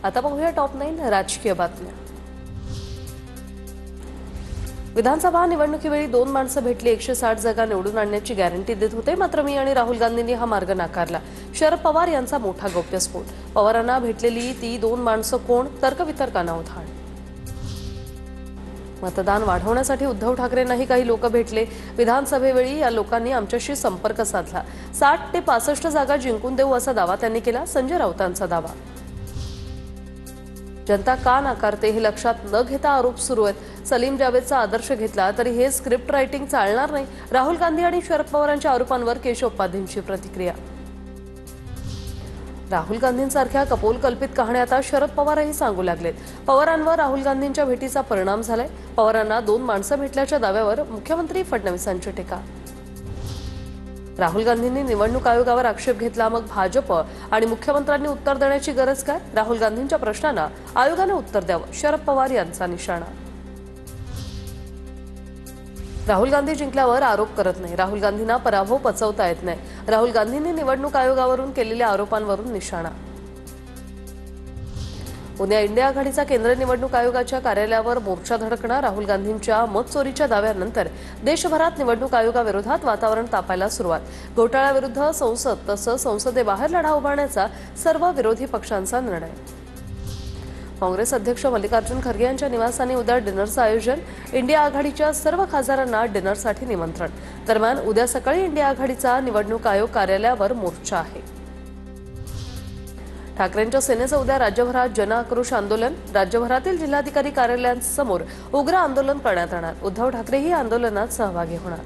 आता पाहूया टॉप 9 राजकीय बातम्या। विधानसभा निवडणुकीवेळी 2 माणसं भेटली 160 जागा निवडून आणण्याची गॅरंटी देत होते, मात्र मी आणि राहुल गांधींनी हा मार्ग नाकारला। शरद पवार यांचा मोठा गौप्यस्फोट। पवारांना भेटलेली ती 2 माणसं कोण? तर्कवितर्कांना उधाण। मतदान वाढवण्यासाठी उद्धव ठाकरेंनाही काही लोक भेटले। विधानसभेवेळी या लोकांनी आमच्याशी संपर्क साधला। 60 ते 65 जागा जिंकून देऊ असा दावा त्यांनी केला। संजय राऊतांचा दावा। जनता का नाकारते हे लक्षात न घेता आरोप सुरू आहेत। सलीम जावेदचा आदर्श घेतला तरी हे स्क्रिप्ट रायटिंग चालणार नाही। राहुल गांधी आणि शरद पवारांच्या आरोपांवर केशव उपाध्यांची प्रतिक्रिया। राहुल गांधींसारख्या कपोलकल्पित कहाण्या आता शरद पवारही सांगू लागलेत। पवारांवर राहुल गांधींच्या भेटीचा परिणाम झालाय। पवारांना 2 माणसं भेटल्याच्या दाव्यावर मुख्यमंत्री फडणवीसांची टीका। राहुल गांधींनी निवडणूक आयोगावर आक्षेप घेतला, मग भाजप आणि मुख्यमंत्र्यांनी उत्तर देण्याची गरज काय? राहुल गांधींच्या प्रश्नांना आयोगाने उत्तर द्यावं, शरद पवार यांचा निशाणा। राहुल गांधी जिंकल्यावर आरोप करत नाही। राहुल गांधींना पराभव पचवता येत नाही। राहुल गांधींनी निवडणूक आयोगावरून केलेल्या आरोपांवरून निशाणा। उद्या इंडिया आघाडीचा केंद्रीय निवडणूक आयोगाच्या कार्यालयावर मोर्चा धडकणार। राहुल गांधींच्या मत चोरीच्या दाव्यानंतर देशभरात निवडणूक आयोगाविरोधात वातावरण तापायला सुरुवात। घोटाळ्याविरुद्ध संसद तसंच संसदेबाहेर लढा उभारण्याचा सर्व विरोधी पक्षांचा निर्णय। काँग्रेस अध्यक्ष मल्लिकार्जुन खरगे यांच्या निवासस्थानी उद्या डिनरचं आयोजन। इंडिया आघाडीच्या सर्व खासदारांना डिनरसाठी निमंत्रण। दरम्यान उद्या सकाळी इंडिया आघाडीचा निवडणूक आयोग कार्यालयावर मोर्चा आहे। ठाकरेंच्या सेनेचं उद्या राज्यभरात जनआक्रोश आंदोलन। राज्यभरातील जिल्हाधिकारी कार्यालयांसमोर उग्र आंदोलन करण्यात येणार। उद्धव ठाकरेही आंदोलनात सहभागी होणार।